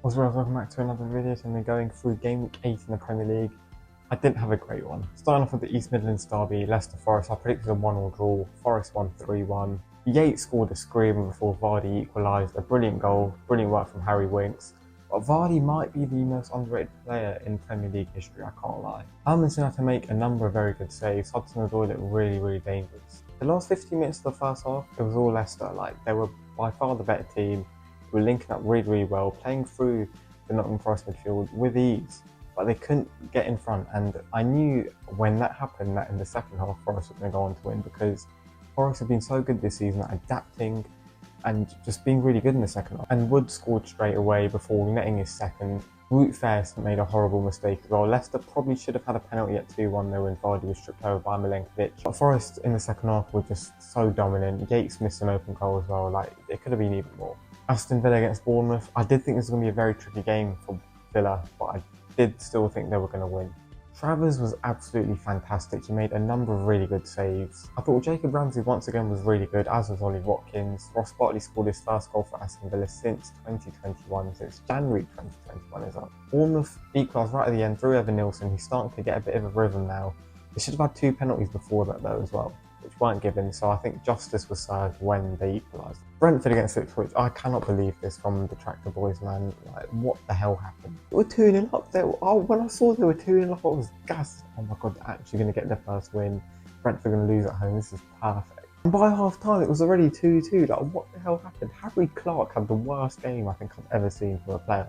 What's up, welcome back to another video. So I'm going through Game Week 8 in the Premier League. I didn't have a great one. Starting off with the East Midlands derby, Leicester Forest, I predicted a 1-all draw. Forest won 3-1. Yates scored a screamer before Vardy equalised. A brilliant goal, brilliant work from Harry Winks. But Vardy might be the most underrated player in Premier League history, I can't lie. Almonson had to make a number of very good saves. Hudson-Odoi looked really dangerous. The last 15 minutes of the first half, it was all Leicester. They were by far the better team. Were linking up really well, playing through the Nottingham Forest midfield with ease, but they couldn't get in front. And I knew when that happened that in the second half Forest were going to go on to win, because Forest have been so good this season at adapting and just being really good in the second half. And Wood scored straight away before netting his second. Wout Faes made a horrible mistake as well. Leicester probably should have had a penalty at 2-1 though when Vardy was stripped over by Milenkovic. But Forest in the second half were just so dominant. Yates missed an open goal as well. It could have been even more. Aston Villa against Bournemouth. I did think this was going to be a very tricky game for Villa, but I did still think they were going to win. Travers was absolutely fantastic. He made a number of really good saves. I thought Jacob Ramsey once again was really good, as was Ollie Watkins. Ross Barkley scored his first goal for Aston Villa since 2021, since January 2021 is up. Bournemouth equalised right at the end through Evan Nilsson. He's starting to get a bit of a rhythm now. They should have had 2 penalties before that though as well, which weren't given, so I think justice was served when they equalised. Brentford against Ipswich, I cannot believe this from the Tractor Boys, man. What the hell happened? They were 2-0 up. When I saw they were 2-0 up, I was gassed. Oh my god, they're actually going to get their first win. Brentford are going to lose at home. This is perfect. And by half time, it was already 2-2. What the hell happened? Harry Clark had the worst game I think I've ever seen from a player.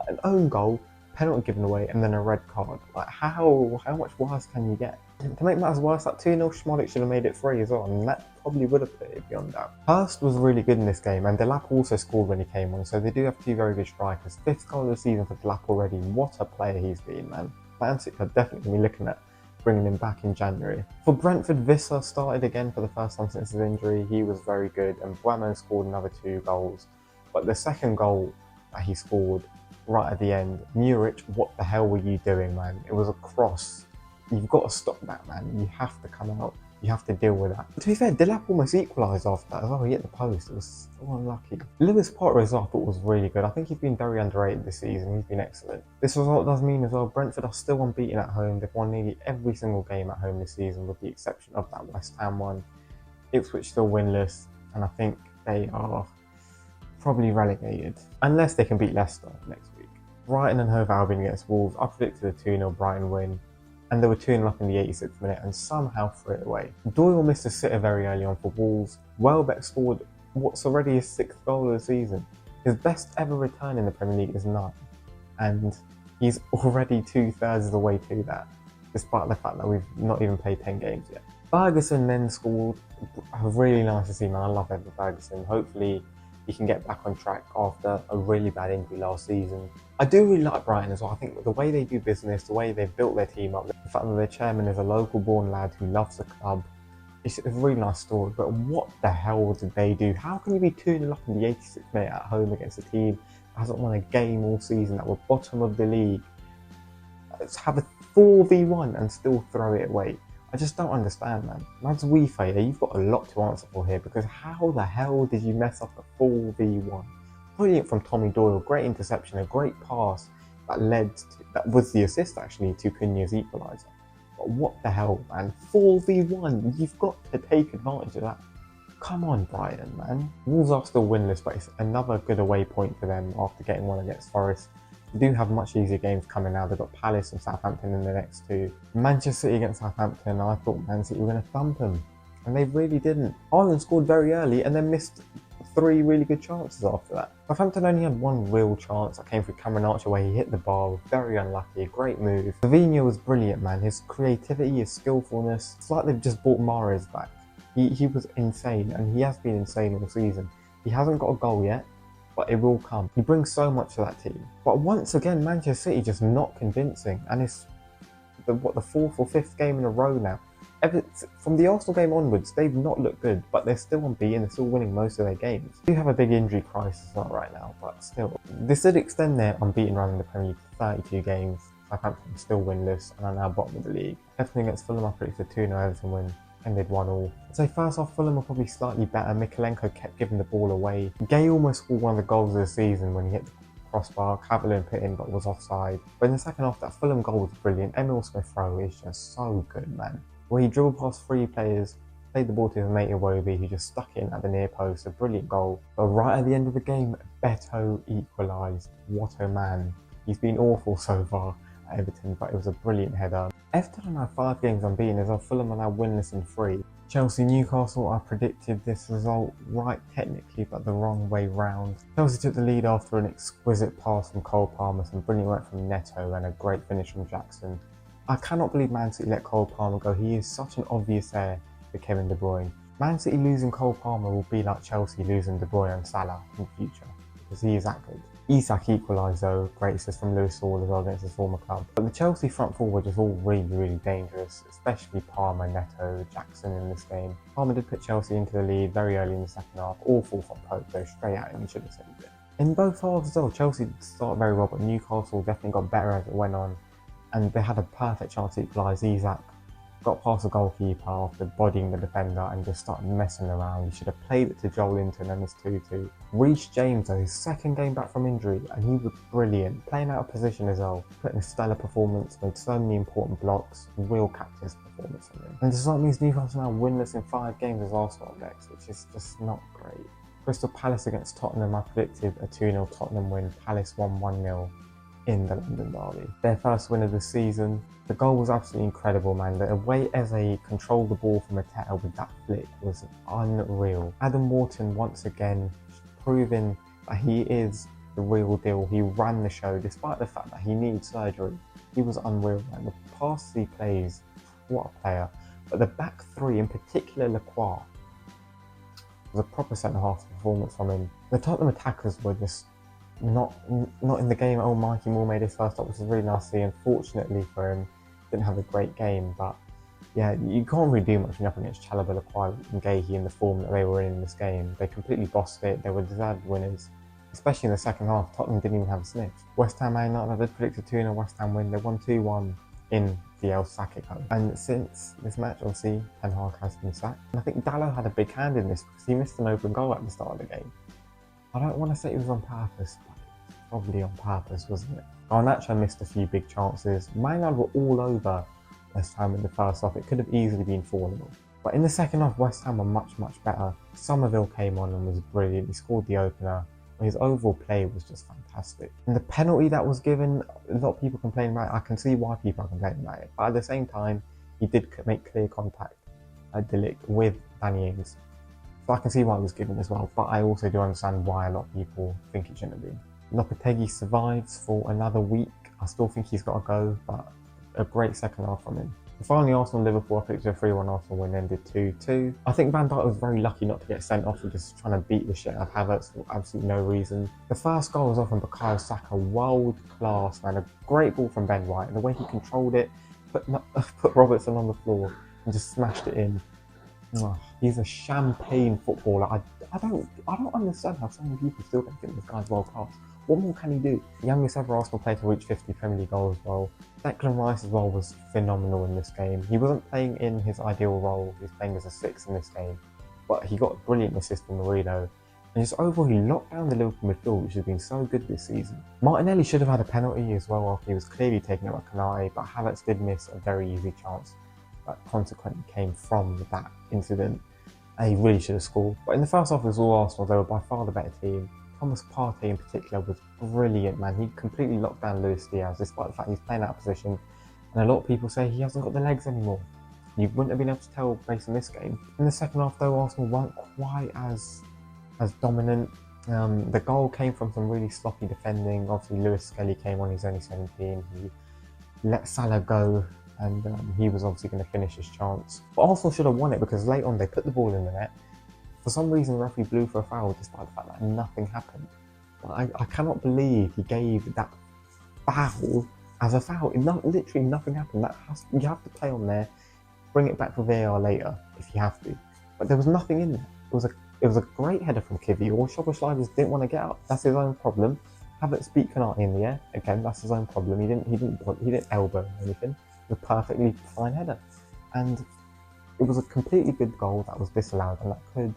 An own goal, penalty given away, and then a red card. How much worse can you get? To make matters worse, that 2-0 Schmodic should have made it 3 as well, and that probably would have put it beyond doubt. Hurst was really good in this game, and Delap also scored when he came on, so they do have 2 very good strikers. 5th goal of the season for Delap already. What a player he's been, man. Man City are definitely going to be looking at bringing him back in January. For Brentford, Visser started again for the first time since his injury. He was very good, and Buemo scored another 2 goals. But the second goal that he scored right at the end, Muric, what the hell were you doing, man? It was a cross. You've got to stop that, man. You have to come out. You have to deal with that. But to be fair, Delap almost equalised after that as well. He hit the post. It was so unlucky. Lewis Potter as well, I thought was really good. I think he's been very underrated this season. He's been excellent. This result does mean as well, Brentford are still unbeaten at home. They've won nearly every single game at home this season, with the exception of that West Ham one. Ipswich still winless, and I think they are probably relegated, unless they can beat Leicester next week. Brighton and Hove Albion against Wolves. I predicted a 2-0 Brighton win, and they were 2-0 up in the 86th minute and somehow threw it away. Doyle missed a sitter very early on for Wolves. Welbeck scored what's already his 6th goal of the season. His best ever return in the Premier League is 9, and he's already 2/3 of the way to that, despite the fact that we've not even played 10 games yet. Ferguson then scored. Really nice to see, man. I love Evan Ferguson. Hopefully he can get back on track after a really bad injury last season. I do really like Brighton as well. I think the way they do business, the way they've built their team up, the fact that their chairman is a local born lad who loves the club, it's a really nice story. But what the hell did they do? How can you be 2-0 up in the 86th minute at home against a team that hasn't won a game all season, that were bottom of the league? Let's have a 4v1 and still throw it away. I just don't understand, man. Lads Weefayer, you've got a lot to answer for here, because how the hell did you mess up a 4v1? Brilliant from Tommy Doyle, great interception, a great pass that was the assist actually to Cunha's equaliser. But what the hell, man? 4v1, you've got to take advantage of that. Come on, Brighton, man. Wolves are still winless, but it's another good away point for them after getting one against Forest. They do have much easier games coming now. They've got Palace and Southampton in the next 2. Manchester City against Southampton, I thought Man City were going to thump them, and they really didn't. Haaland scored very early and then missed 3 really good chances after that. Southampton only had 1 real chance that came through Cameron Archer where he hit the bar. Very unlucky, great move. Savinho was brilliant, man. His creativity, his skillfulness. It's like they've just brought Mahrez back. He was insane, and he has been insane all season. He hasn't got a goal yet, but it will come. He brings so much to that team. But once again, Manchester City just not convincing, and it's the 4th or 5th game in a row now. From the Arsenal game onwards, they've not looked good, but they're still unbeaten. They're still winning most of their games. They do have a big injury crisis right now, but still. This did extend their unbeaten run in the Premier League to 32 games. Southampton still winless and are now bottom of the league. Everton against Fulham, I predicted a 2-0 Everton win. Ended 1-1. So first off, Fulham were probably slightly better. Mikalenko kept giving the ball away. Gay almost scored one of the goals of the season when he hit the crossbar, Cavalier put in but was offside. But in the second half, that Fulham goal was brilliant. Emil Smith-Rowe is just so good, man. Where he dribbled past 3 players, played the ball to his mate Iwobi, who just stuck in at the near post, a brilliant goal. But right at the end of the game, Beto equalised. What a man. He's been awful so far at Everton, but it was a brilliant header. Everton are now 5 games unbeaten, as our Fulham are now winless in 3. Chelsea Newcastle, I predicted this result right technically, but the wrong way round. Chelsea took the lead after an exquisite pass from Cole Palmer, some brilliant work from Neto, and a great finish from Jackson. I cannot believe Man City let Cole Palmer go. He is such an obvious heir for Kevin De Bruyne. Man City losing Cole Palmer will be like Chelsea losing De Bruyne and Salah in the future, because he is that good. Isak equalised though, great assist from Lewis Hall as well against his former club. But the Chelsea front four were just all really dangerous, especially Palmer, Neto, Jackson in this game. Palmer did put Chelsea into the lead very early in the second half, awful from Pope though, straight at him, he should have saved it. In both halves as well, Chelsea started very well, but Newcastle definitely got better as it went on, and they had a perfect chance to equalise. Isak got past the goalkeeper after bodying the defender and just started messing around. He should have played it to Joel Linton and it's 2-2. Reece James though, his second game back from injury, and he was brilliant, playing out of position as well, putting a stellar performance, made so many important blocks, real captain's performance from him. And this result means Newcastle now winless in 5 games as Arsenal next, which is just not great. Crystal Palace against Tottenham, I predicted a 2-0 Tottenham win. Palace won 1-0 in the London derby. Their first win of the season. The goal was absolutely incredible, man. The way Eze controlled the ball from Mateta with that flick was unreal. Adam Wharton once again proving that he is the real deal. He ran the show despite the fact that he needed surgery. He was unreal, man. The passes he plays, what a player. But the back 3, in particular Lacroix, was a proper centre-half performance from him. The Tottenham attackers were just not in the game. Oh, Mikey Moore made his first stop, which was really nice to see. Unfortunately for him, didn't have a great game, but yeah, you can't really do much up against Chalobah, Lacroix and Gahey in the form that they were in this game. They completely bossed it. They were deserved winners, especially in the second half. Tottenham didn't even have a sniff. West Ham Man United, I did predict a 2-0 West Ham win. They won 2-1 in the El Sackico. And since this match, obviously, Ten Hag has been sacked. And I think Dalot had a big hand in this because he missed an open goal at the start of the game. I don't want to say it was on purpose, but it was probably on purpose, wasn't it? Garnacho missed a few big chances. Man United were all over West Ham in the first half. It could have easily been 4-0. But in the second half, West Ham were much better. Somerville came on and was brilliant. He scored the opener. His overall play was just fantastic. And the penalty that was given, a lot of people complain about it. I can see why people are complaining about it. But at the same time, he did make clear contact at De Ligt with Danny Ings. So I can see why it was given as well, but I also do understand why a lot of people think it shouldn't have been. Lopetegui survives for another week. I still think he's got to go, but a great second half from him. And finally, Arsenal-Liverpool, I picked a 3-1 Arsenal win, ended 2-2. I think Van Dijk was very lucky not to get sent off for just trying to beat the shit out of Havertz for absolutely no reason. The first goal was off from Bukayo Saka, world class, man. A great ball from Ben White, and the way he controlled it, put Robertson on the floor and just smashed it in. Oh, he's a champagne footballer. I don't understand how so many people still don't think this guy's world class. What more can he do? The youngest ever Arsenal player to reach 50 Premier League goals as well. Declan Rice as well was phenomenal in this game. He wasn't playing in his ideal role. He was playing as a 6 in this game. But he got a brilliant assist from Marino. And just overall, he locked down the Liverpool midfield, which has been so good this season. Martinelli should have had a penalty as well after he was clearly taken out by Canate, but Havertz did miss a very easy chance that consequently came from that incident. And he really should have scored. But in the first half, it was all Arsenal. They were by far the better team. Thomas Partey in particular was brilliant, man. He completely locked down Luis Diaz, despite the fact he's playing out of position. And a lot of people say he hasn't got the legs anymore. You wouldn't have been able to tell based on this game. In the second half, though, Arsenal weren't quite as dominant. The goal came from some really sloppy defending. Obviously, Lewis Skelly came on, he's only 17. He let Salah go, and he was obviously going to finish his chance. But Arsenal should have won it because late on they put the ball in the net. For some reason, the referee blew for a foul despite the fact that nothing happened. I cannot believe he gave that foul as a foul. Literally nothing happened. You have to play on there, bring it back for VAR later if you have to. But there was nothing in there. It was a great header from Kivior. Or Szoboszlai just didn't want to get up. That's his own problem. Havertz beat Canate in the air. Again, that's his own problem. He didn't elbow or anything. It was a perfectly fine header. And it was a completely good goal that was disallowed, and that could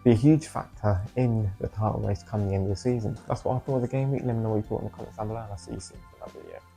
be a huge factor in the title race come the end of the season. That's what I thought of the game week. Let me know what you thought in the comments down below, and I'll see you soon for another video.